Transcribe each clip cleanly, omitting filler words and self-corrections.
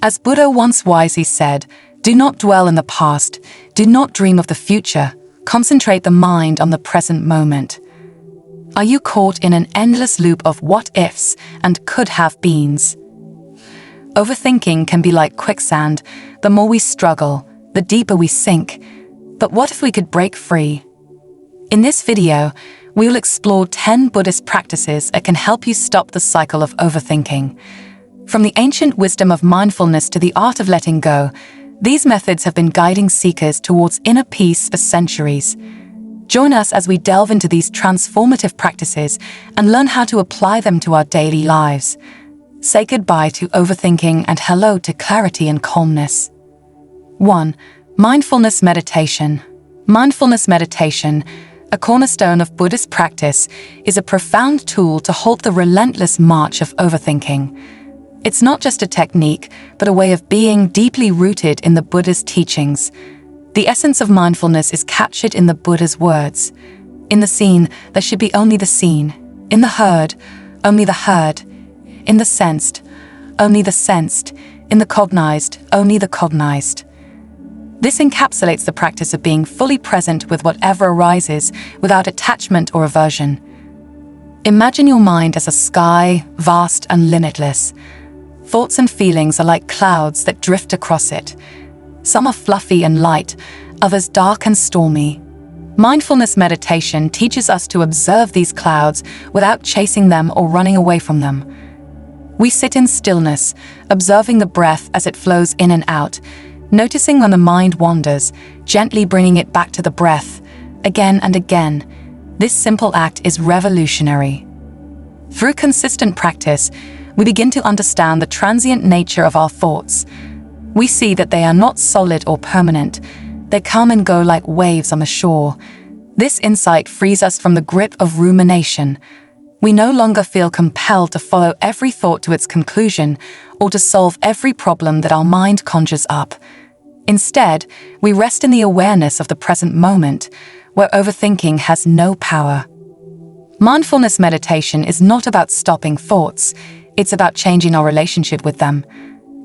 As Buddha once wisely said, do not dwell in the past, do not dream of the future, concentrate the mind on the present moment. Are you caught in an endless loop of what-ifs and could-have-beens? Overthinking can be like quicksand. The more we struggle, the deeper we sink. But what if we could break free? In this video, we will explore 10 Buddhist practices that can help you stop the cycle of overthinking. From the ancient wisdom of mindfulness to the art of letting go, these methods have been guiding seekers towards inner peace for centuries. Join us as we delve into these transformative practices and learn how to apply them to our daily lives. Say goodbye to overthinking and hello to clarity and calmness. 1. Mindfulness meditation. Mindfulness meditation, a cornerstone of Buddhist practice, is a profound tool to halt the relentless march of overthinking. It's not just a technique, but a way of being deeply rooted in the Buddha's teachings. The essence of mindfulness is captured in the Buddha's words. In the seen, there should be only the seen. In the heard, only the heard. In the sensed, only the sensed. In the cognized, only the cognized. This encapsulates the practice of being fully present with whatever arises without attachment or aversion. Imagine your mind as a sky, vast and limitless. Thoughts and feelings are like clouds that drift across it. Some are fluffy and light, others dark and stormy. Mindfulness meditation teaches us to observe these clouds without chasing them or running away from them. We sit in stillness, observing the breath as it flows in and out, noticing when the mind wanders, gently bringing it back to the breath, again and again. This simple act is revolutionary. Through consistent practice, we begin to understand the transient nature of our thoughts. We see that they are not solid or permanent. They come and go like waves on the shore. This insight frees us from the grip of rumination. We no longer feel compelled to follow every thought to its conclusion or to solve every problem that our mind conjures up. Instead, we rest in the awareness of the present moment, where overthinking has no power. Mindfulness meditation is not about stopping thoughts. It's about changing our relationship with them.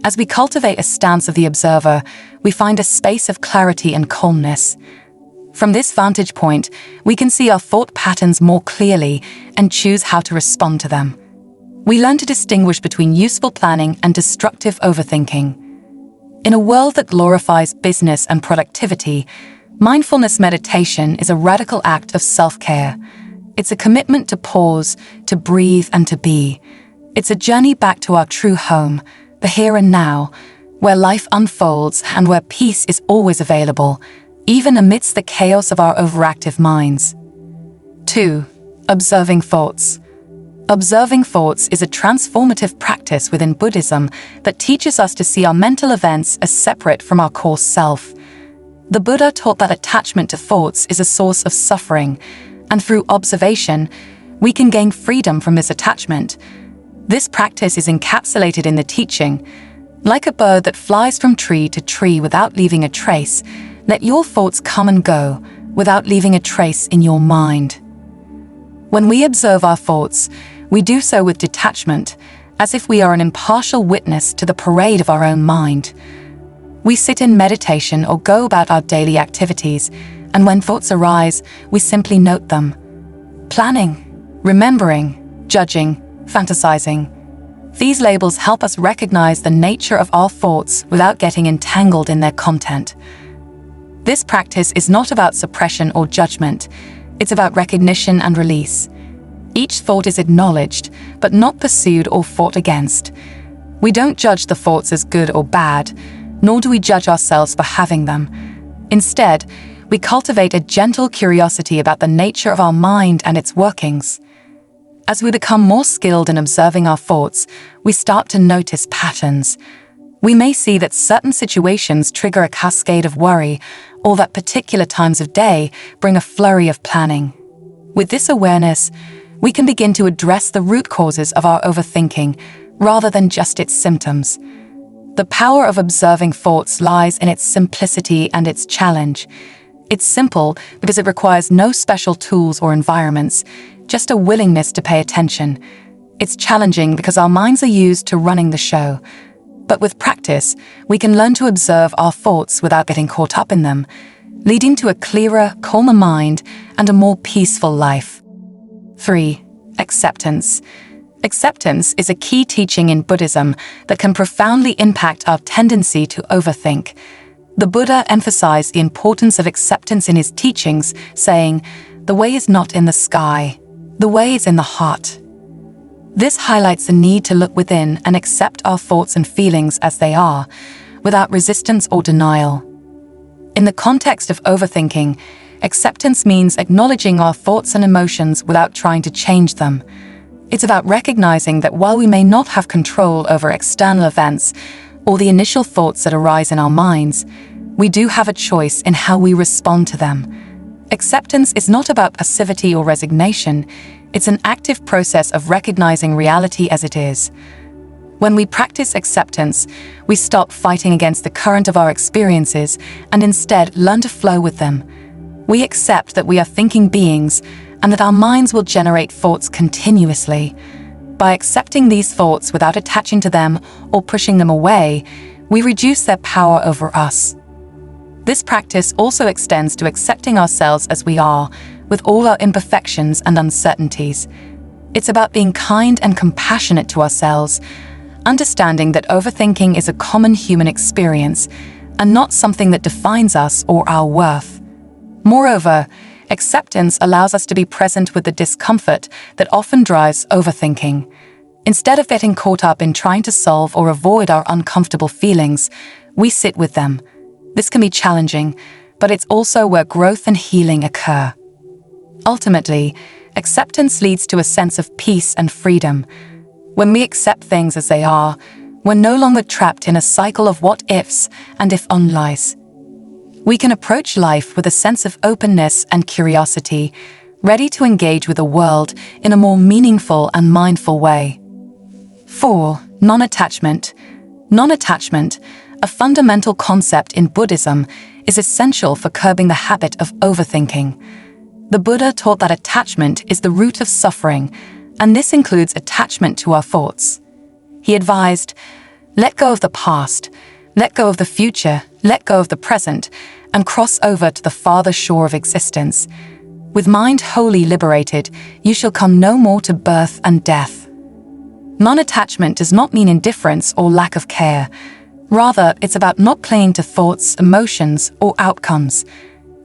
As we cultivate a stance of the observer, we find a space of clarity and calmness. From this vantage point, we can see our thought patterns more clearly and choose how to respond to them. We learn to distinguish between useful planning and destructive overthinking. In a world that glorifies business and productivity, mindfulness meditation is a radical act of self-care. It's a commitment to pause, to breathe, and to be. It's a journey back to our true home, the here and now, where life unfolds and where peace is always available, even amidst the chaos of our overactive minds. 2. Observing thoughts. Observing thoughts is a transformative practice within Buddhism that teaches us to see our mental events as separate from our core self. The Buddha taught that attachment to thoughts is a source of suffering, and through observation, we can gain freedom from this attachment. This practice is encapsulated in the teaching. Like a bird that flies from tree to tree without leaving a trace, let your thoughts come and go without leaving a trace in your mind. When we observe our thoughts, we do so with detachment, as if we are an impartial witness to the parade of our own mind. We sit in meditation or go about our daily activities, and when thoughts arise, we simply note them. Planning, remembering, judging, fantasizing. These labels help us recognize the nature of our thoughts without getting entangled in their content. This practice is not about suppression or judgment. It's about recognition and release. Each thought is acknowledged, but not pursued or fought against. We don't judge the thoughts as good or bad, nor do we judge ourselves for having them. Instead, we cultivate a gentle curiosity about the nature of our mind and its workings. As we become more skilled in observing our thoughts, we start to notice patterns. We may see that certain situations trigger a cascade of worry, or that particular times of day bring a flurry of planning. With this awareness, we can begin to address the root causes of our overthinking, rather than just its symptoms. The power of observing thoughts lies in its simplicity and its challenge. It's simple because it requires no special tools or environments, just a willingness to pay attention. It's challenging because our minds are used to running the show. But with practice, we can learn to observe our thoughts without getting caught up in them, leading to a clearer, calmer mind and a more peaceful life. 3. Acceptance. Acceptance is a key teaching in Buddhism that can profoundly impact our tendency to overthink. The Buddha emphasized the importance of acceptance in his teachings, saying, "The way is not in the sky, the way is in the heart." This highlights the need to look within and accept our thoughts and feelings as they are, without resistance or denial. In the context of overthinking, acceptance means acknowledging our thoughts and emotions without trying to change them. It's about recognizing that while we may not have control over external events or the initial thoughts that arise in our minds, we do have a choice in how we respond to them. Acceptance is not about passivity or resignation. It's an active process of recognizing reality as it is. When we practice acceptance, we stop fighting against the current of our experiences and instead learn to flow with them. We accept that we are thinking beings and that our minds will generate thoughts continuously. By accepting these thoughts without attaching to them or pushing them away, we reduce their power over us. This practice also extends to accepting ourselves as we are, with all our imperfections and uncertainties. It's about being kind and compassionate to ourselves, understanding that overthinking is a common human experience and not something that defines us or our worth. Moreover, acceptance allows us to be present with the discomfort that often drives overthinking. Instead of getting caught up in trying to solve or avoid our uncomfortable feelings, we sit with them. This can be challenging, but it's also where growth and healing occur. Ultimately, acceptance leads to a sense of peace and freedom. When we accept things as they are, we're no longer trapped in a cycle of what-ifs and if-onlys. We can approach life with a sense of openness and curiosity, ready to engage with the world in a more meaningful and mindful way. 4. Non-attachment. Non-attachment, a fundamental concept in Buddhism, is essential for curbing the habit of overthinking. The Buddha taught that attachment is the root of suffering, and this includes attachment to our thoughts. He advised, "Let go of the past, let go of the future, let go of the present, and cross over to the farther shore of existence. With mind wholly liberated, you shall come no more to birth and death." Non-attachment does not mean indifference or lack of care. Rather, it's about not clinging to thoughts, emotions, or outcomes.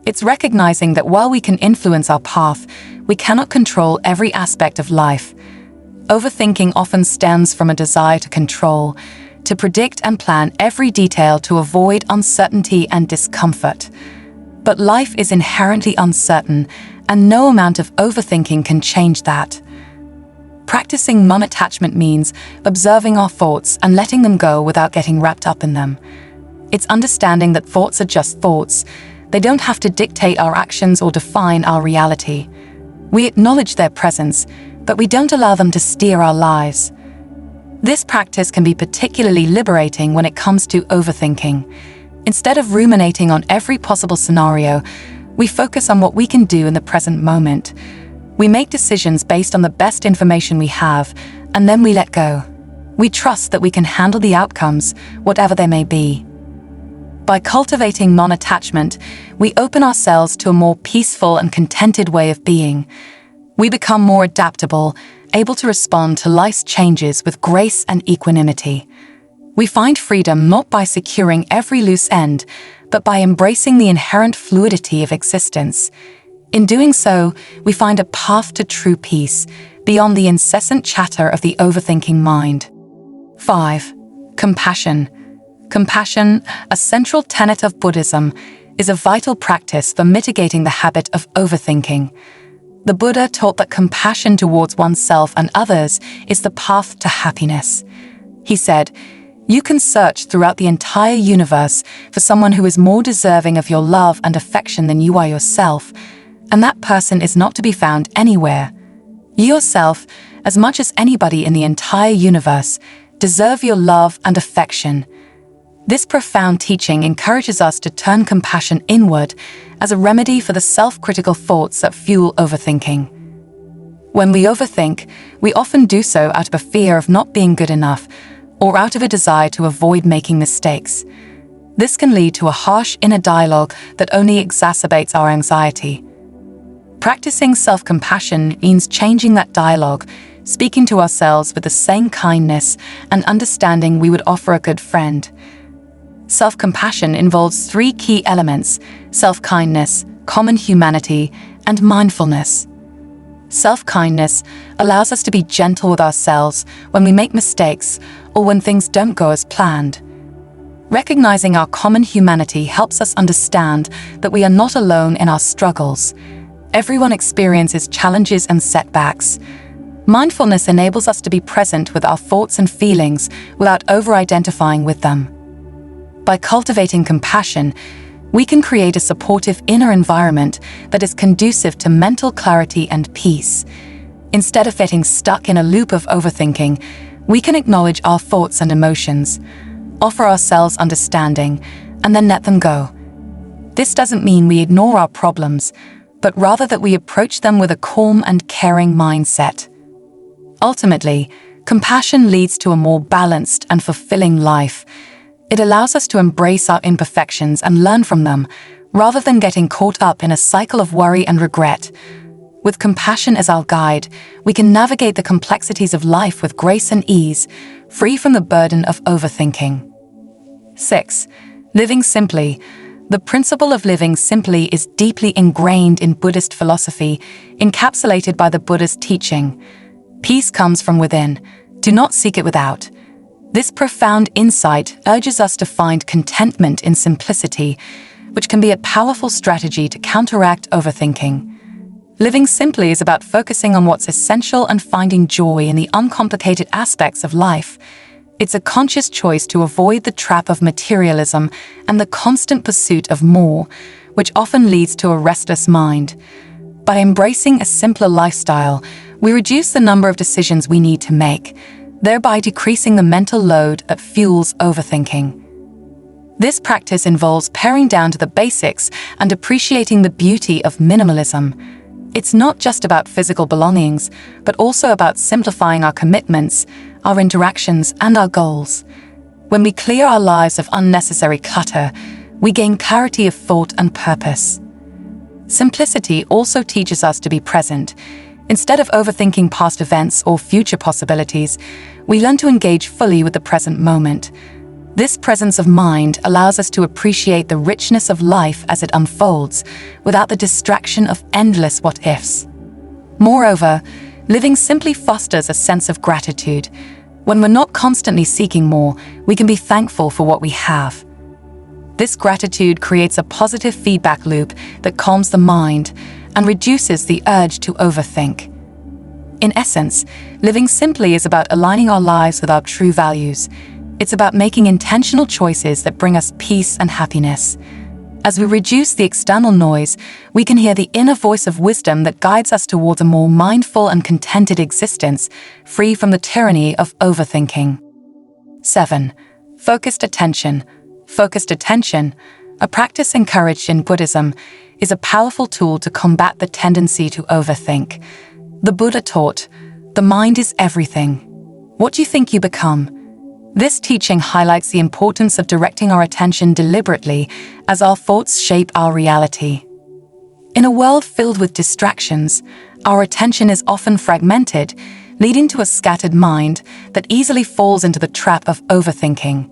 It's recognizing that while we can influence our path, we cannot control every aspect of life. Overthinking often stems from a desire to control, to predict and plan every detail to avoid uncertainty and discomfort. But life is inherently uncertain, and no amount of overthinking can change that. Practicing non-attachment means observing our thoughts and letting them go without getting wrapped up in them. It's understanding that thoughts are just thoughts. They don't have to dictate our actions or define our reality. We acknowledge their presence, but we don't allow them to steer our lives. This practice can be particularly liberating when it comes to overthinking. Instead of ruminating on every possible scenario, we focus on what we can do in the present moment. We make decisions based on the best information we have, and then we let go. We trust that we can handle the outcomes, whatever they may be. By cultivating non-attachment, we open ourselves to a more peaceful and contented way of being. We become more adaptable, able to respond to life's changes with grace and equanimity. We find freedom not by securing every loose end, but by embracing the inherent fluidity of existence. In doing so, we find a path to true peace, beyond the incessant chatter of the overthinking mind. 5. Compassion. Compassion, a central tenet of Buddhism, is a vital practice for mitigating the habit of overthinking. The Buddha taught that compassion towards oneself and others is the path to happiness. He said, "You can search throughout the entire universe for someone who is more deserving of your love and affection than you are yourself, and that person is not to be found anywhere. You yourself, as much as anybody in the entire universe, deserve your love and affection." This profound teaching encourages us to turn compassion inward as a remedy for the self-critical thoughts that fuel overthinking. When we overthink, we often do so out of a fear of not being good enough, or out of a desire to avoid making mistakes. This can lead to a harsh inner dialogue that only exacerbates our anxiety. Practicing self-compassion means changing that dialogue, speaking to ourselves with the same kindness and understanding we would offer a good friend. Self-compassion involves three key elements: self-kindness, common humanity, and mindfulness. Self-kindness allows us to be gentle with ourselves when we make mistakes or when things don't go as planned. Recognizing our common humanity helps us understand that we are not alone in our struggles. Everyone experiences challenges and setbacks. Mindfulness enables us to be present with our thoughts and feelings without over-identifying with them. By cultivating compassion, we can create a supportive inner environment that is conducive to mental clarity and peace. Instead of getting stuck in a loop of overthinking, we can acknowledge our thoughts and emotions, offer ourselves understanding, and then let them go. This doesn't mean we ignore our problems, but rather that we approach them with a calm and caring mindset. Ultimately, compassion leads to a more balanced and fulfilling life. It allows us to embrace our imperfections and learn from them, rather than getting caught up in a cycle of worry and regret. With compassion as our guide, we can navigate the complexities of life with grace and ease, free from the burden of overthinking. 6. Living simply. The principle of living simply is deeply ingrained in Buddhist philosophy, encapsulated by the Buddha's teaching. Peace comes from within. Do not seek it without. This profound insight urges us to find contentment in simplicity, which can be a powerful strategy to counteract overthinking. Living simply is about focusing on what's essential and finding joy in the uncomplicated aspects of life. It's a conscious choice to avoid the trap of materialism and the constant pursuit of more, which often leads to a restless mind. By embracing a simpler lifestyle, we reduce the number of decisions we need to make, thereby decreasing the mental load that fuels overthinking. This practice involves paring down to the basics and appreciating the beauty of minimalism. It's not just about physical belongings, but also about simplifying our commitments, our interactions, and our goals. When we clear our lives of unnecessary clutter, we gain clarity of thought and purpose. Simplicity also teaches us to be present. Instead of overthinking past events or future possibilities, we learn to engage fully with the present moment. This presence of mind allows us to appreciate the richness of life as it unfolds, without the distraction of endless what-ifs. Moreover, living simply fosters a sense of gratitude. When we're not constantly seeking more, we can be thankful for what we have. This gratitude creates a positive feedback loop that calms the mind and reduces the urge to overthink. In essence, living simply is about aligning our lives with our true values. It's about making intentional choices that bring us peace and happiness. As we reduce the external noise, we can hear the inner voice of wisdom that guides us towards a more mindful and contented existence, free from the tyranny of overthinking. 7. Focused attention. Focused attention, a practice encouraged in Buddhism, is a powerful tool to combat the tendency to overthink. The Buddha taught, "The mind is everything. What you think you become." This teaching highlights the importance of directing our attention deliberately as our thoughts shape our reality. In a world filled with distractions, our attention is often fragmented, leading to a scattered mind that easily falls into the trap of overthinking.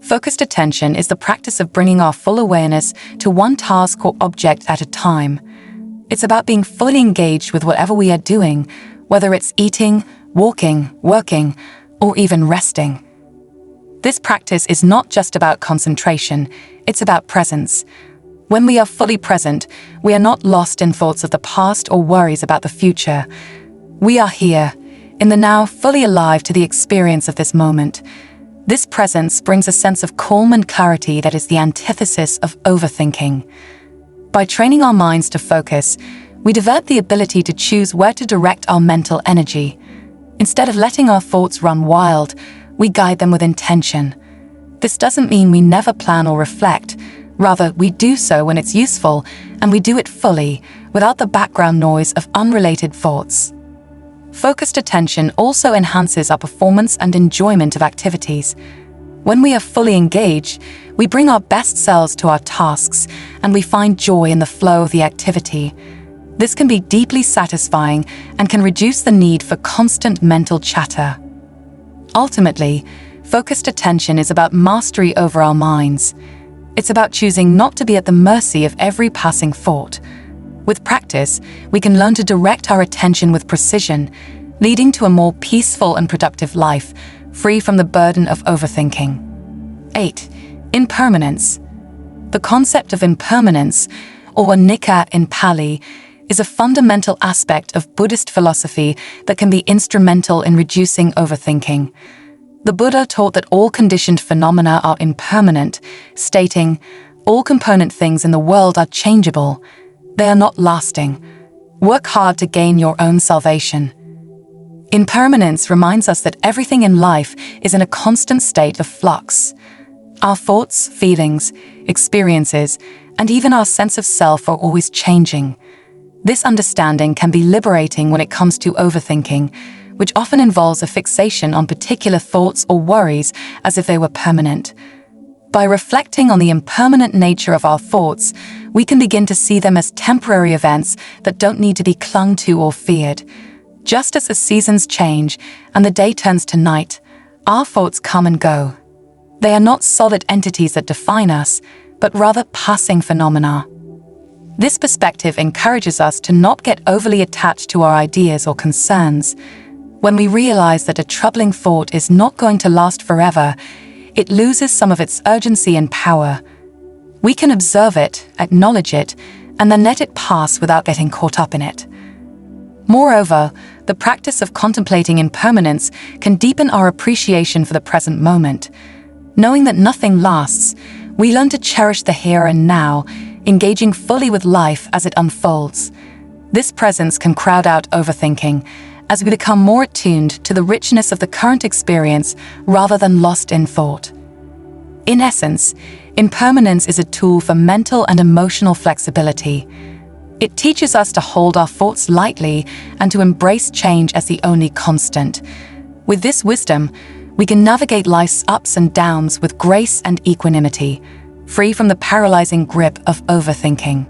Focused attention is the practice of bringing our full awareness to one task or object at a time. It's about being fully engaged with whatever we are doing, whether it's eating, walking, working, or even resting. This practice is not just about concentration, it's about presence. When we are fully present, we are not lost in thoughts of the past or worries about the future. We are here, in the now, fully alive to the experience of this moment. This presence brings a sense of calm and clarity that is the antithesis of overthinking. By training our minds to focus, we develop the ability to choose where to direct our mental energy. Instead of letting our thoughts run wild, we guide them with intention. This doesn't mean we never plan or reflect. Rather, we do so when it's useful, and we do it fully, without the background noise of unrelated thoughts. Focused attention also enhances our performance and enjoyment of activities. When we are fully engaged, we bring our best selves to our tasks and we find joy in the flow of the activity. This can be deeply satisfying and can reduce the need for constant mental chatter. Ultimately, focused attention is about mastery over our minds. It's about choosing not to be at the mercy of every passing thought. With practice, we can learn to direct our attention with precision, leading to a more peaceful and productive life, free from the burden of overthinking. 8. Impermanence. The concept of impermanence, or anicca in Pali, is a fundamental aspect of Buddhist philosophy that can be instrumental in reducing overthinking. The Buddha taught that all conditioned phenomena are impermanent, stating, "All component things in the world are changeable. They are not lasting. Work hard to gain your own salvation." Impermanence reminds us that everything in life is in a constant state of flux. Our thoughts, feelings, experiences, and even our sense of self are always changing. This understanding can be liberating when it comes to overthinking, which often involves a fixation on particular thoughts or worries as if they were permanent. By reflecting on the impermanent nature of our thoughts, we can begin to see them as temporary events that don't need to be clung to or feared. Just as the seasons change and the day turns to night, our thoughts come and go. They are not solid entities that define us, but rather passing phenomena. This perspective encourages us to not get overly attached to our ideas or concerns. When we realize that a troubling thought is not going to last forever, it loses some of its urgency and power. We can observe it, acknowledge it, and then let it pass without getting caught up in it. Moreover, the practice of contemplating impermanence can deepen our appreciation for the present moment. Knowing that nothing lasts, we learn to cherish the here and now, engaging fully with life as it unfolds. This presence can crowd out overthinking, as we become more attuned to the richness of the current experience rather than lost in thought. In essence, impermanence is a tool for mental and emotional flexibility. It teaches us to hold our thoughts lightly and to embrace change as the only constant. With this wisdom, we can navigate life's ups and downs with grace and equanimity, free from the paralyzing grip of overthinking.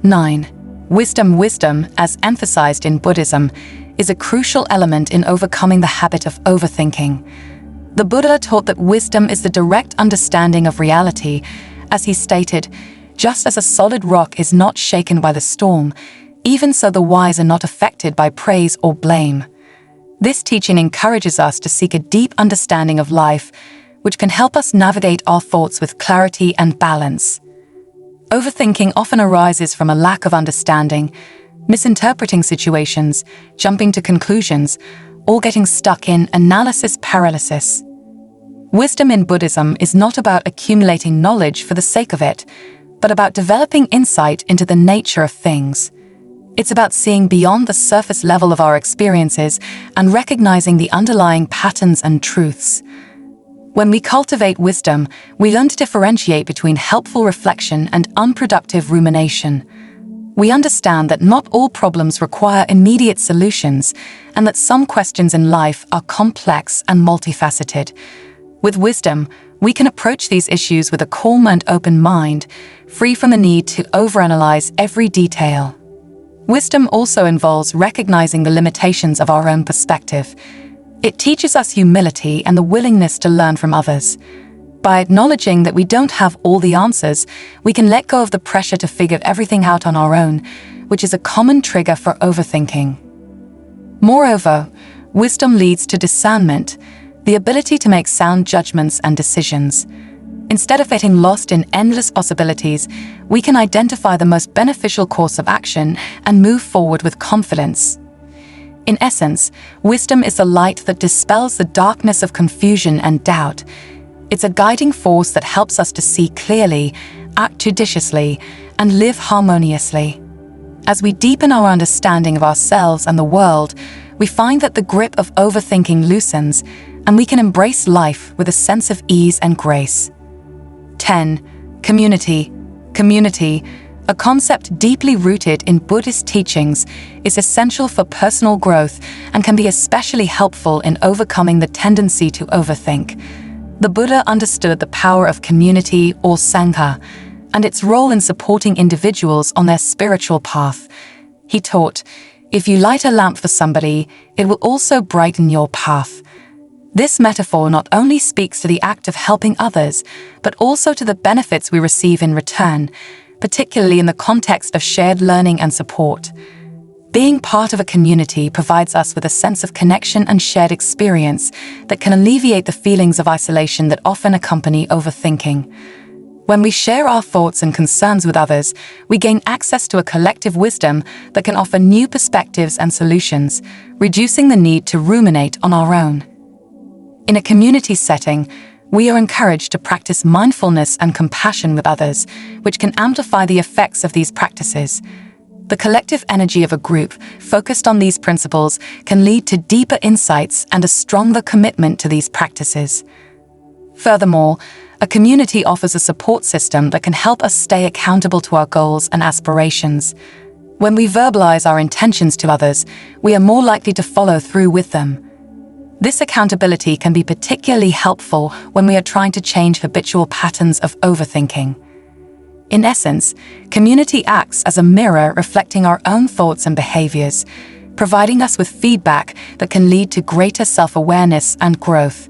9. Wisdom, as emphasized in Buddhism, is a crucial element in overcoming the habit of overthinking. The Buddha taught that wisdom is the direct understanding of reality. As he stated, just as a solid rock is not shaken by the storm, even so the wise are not affected by praise or blame. This teaching encourages us to seek a deep understanding of life, which can help us navigate our thoughts with clarity and balance. Overthinking often arises from a lack of understanding, misinterpreting situations, jumping to conclusions, or getting stuck in analysis paralysis. Wisdom in Buddhism is not about accumulating knowledge for the sake of it, but about developing insight into the nature of things. It's about seeing beyond the surface level of our experiences and recognizing the underlying patterns and truths. When we cultivate wisdom, we learn to differentiate between helpful reflection and unproductive rumination. We understand that not all problems require immediate solutions, and that some questions in life are complex and multifaceted. With wisdom, we can approach these issues with a calm and open mind, free from the need to overanalyze every detail. Wisdom also involves recognizing the limitations of our own perspective. It teaches us humility and the willingness to learn from others. By acknowledging that we don't have all the answers, we can let go of the pressure to figure everything out on our own, which is a common trigger for overthinking. Moreover, wisdom leads to discernment, the ability to make sound judgments and decisions. Instead of getting lost in endless possibilities, we can identify the most beneficial course of action and move forward with confidence. In essence, wisdom is the light that dispels the darkness of confusion and doubt. It's a guiding force that helps us to see clearly, act judiciously, and live harmoniously. As we deepen our understanding of ourselves and the world, we find that the grip of overthinking loosens, and we can embrace life with a sense of ease and grace. 10. Community. a concept deeply rooted in Buddhist teachings, is essential for personal growth and can be especially helpful in overcoming the tendency to overthink. The Buddha understood the power of community or sangha and its role in supporting individuals on their spiritual path. He taught, "If you light a lamp for somebody, it will also brighten your path." This metaphor not only speaks to the act of helping others, but also to the benefits we receive in return, particularly in the context of shared learning and support. Being part of a community provides us with a sense of connection and shared experience that can alleviate the feelings of isolation that often accompany overthinking. When we share our thoughts and concerns with others, we gain access to a collective wisdom that can offer new perspectives and solutions, reducing the need to ruminate on our own. In a community setting, we are encouraged to practice mindfulness and compassion with others, which can amplify the effects of these practices. The collective energy of a group focused on these principles can lead to deeper insights and a stronger commitment to these practices. Furthermore, a community offers a support system that can help us stay accountable to our goals and aspirations. When we verbalize our intentions to others, we are more likely to follow through with them. This accountability can be particularly helpful when we are trying to change habitual patterns of overthinking. In essence, community acts as a mirror reflecting our own thoughts and behaviors, providing us with feedback that can lead to greater self-awareness and growth.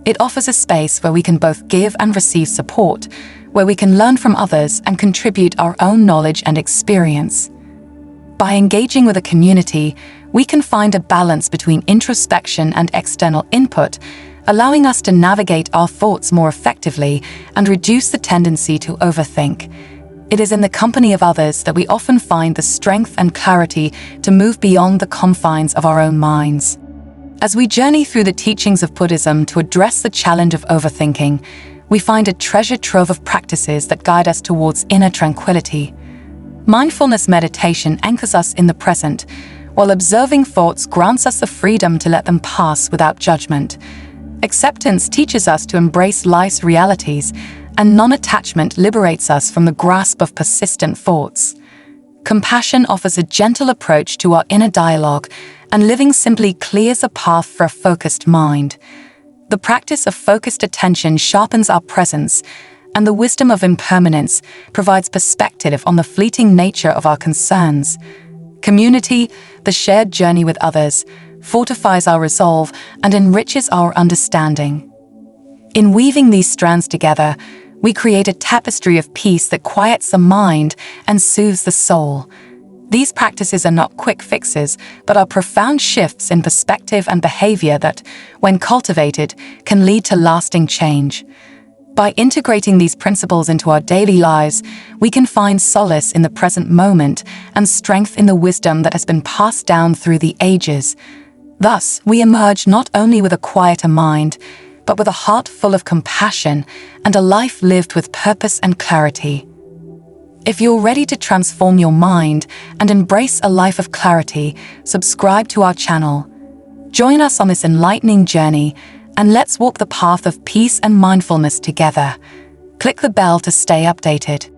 It offers a space where we can both give and receive support, where we can learn from others and contribute our own knowledge and experience. By engaging with a community, we can find a balance between introspection and external input, allowing us to navigate our thoughts more effectively and reduce the tendency to overthink. It is in the company of others that we often find the strength and clarity to move beyond the confines of our own minds. As we journey through the teachings of Buddhism to address the challenge of overthinking, we find a treasure trove of practices that guide us towards inner tranquility. Mindfulness meditation anchors us in the present, while observing thoughts grants us the freedom to let them pass without judgment. Acceptance teaches us to embrace life's realities, and non-attachment liberates us from the grasp of persistent thoughts. Compassion offers a gentle approach to our inner dialogue, and living simply clears a path for a focused mind. The practice of focused attention sharpens our presence, and the wisdom of impermanence provides perspective on the fleeting nature of our concerns. Community, the shared journey with others, fortifies our resolve and enriches our understanding. In weaving these strands together, we create a tapestry of peace that quiets the mind and soothes the soul. These practices are not quick fixes, but are profound shifts in perspective and behavior that, when cultivated, can lead to lasting change. By integrating these principles into our daily lives, we can find solace in the present moment and strength in the wisdom that has been passed down through the ages. Thus, we emerge not only with a quieter mind, but with a heart full of compassion and a life lived with purpose and clarity. If you're ready to transform your mind and embrace a life of clarity, subscribe to our channel. Join us on this enlightening journey, and let's walk the path of peace and mindfulness together. Click the bell to stay updated.